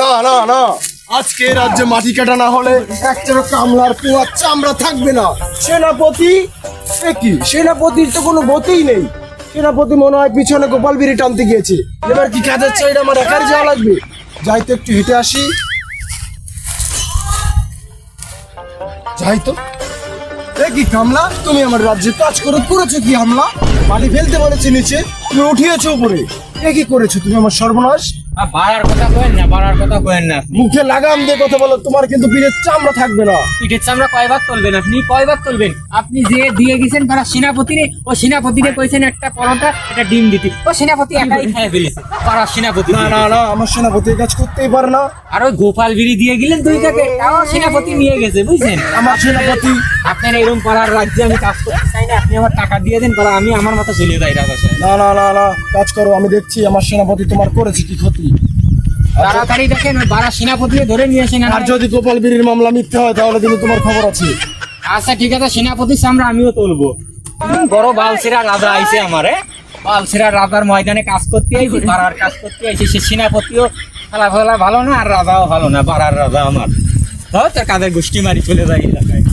না না না, আজকে রাজ্যে মাটি কাটা না হলে একটা কামলার পোয়ার চামড়া থাকবে না। সেনাপতি কি, সেনাপতির তো কোনো গতিই নেই। সেনাপতি মনে হয় পিছনে গোপাল বিড়ি টানতে গিয়েছে। এবার কি কাজের চাইটা আমার একাই যাওয়া লাগবে? যাই তো, একটু হেঁটে আসি। যাই তো। কি কামলা, তুমি আমার রাজ্যে কাজ করেছো কি? হামলা মাটি ফেলতে বলেছে নিচে, তুমি উঠিয়েছো উপরে। কি করেছো তুমি আমার সর্বনাশ? বাড়ার কথা কয়েন না, বাড়ার কথা কয়েন না। মুখে লাগাম দিয়ে কথা বলো, তোমার কিন্তু পিঠের চামড়া থাকবে না। পিঠের চামড়া কয়বার তুলবেন আপনি? কয়বার তুলবেন? আপনি যে দিয়ে গেছেন পাড়া সেনাপতিরে, ও সেনাপতিরে কইছেন একটা পরোটা একটা ডিম দিতে, ও সেনাপতি একাই খেয়ে ফেলেছে পাড়ার সেনাপতি। না না না, আমার সেনাপতি এই কাজ করতেই পারে না। আর ওই গোপাল বিড়ি দিয়ে গেলেন 2 টাকা, তাও সেনাপতি নিয়ে গেছে, বুঝছেন? আমার সেনাপতি। আপনার এরকম পাড়ার রাজ্যে আমি কাজ করতে চাই না, আপনি আমার টাকা দিয়ে দেন, পাড়া আমি আমার মতো চলে যাই রাজা। না না না না, কাজ করো, আমি দেখছি আমার সেনাপতি তোমার করেছে কি ক্ষতি। তাড়াতাড়ি দেখেন ওই বাড়া সেনাপতি ধরে নিয়ে আসেন। আর যদি গোপাল বিড়ির মামলা মিথ্যে হয় তাহলে কিন্তু তোমার খবর আছে। আচ্ছা ঠিক আছে, সেনাপতির সামনে আমিও তুলবো। বড় বালসেরা রাজা আইছে আমারে, বালসেরা রাজার ময়দানে কাজ করতে আইছি, পাড়ার কাজ করতে আইছি। সে সেনাপতিও খেলা ফেলা ভালো না, আর রাজাও ভালো না, পাড়ার রাজা আমার। তার কাদের গোষ্ঠী মারি চলে যায় এলাকায়।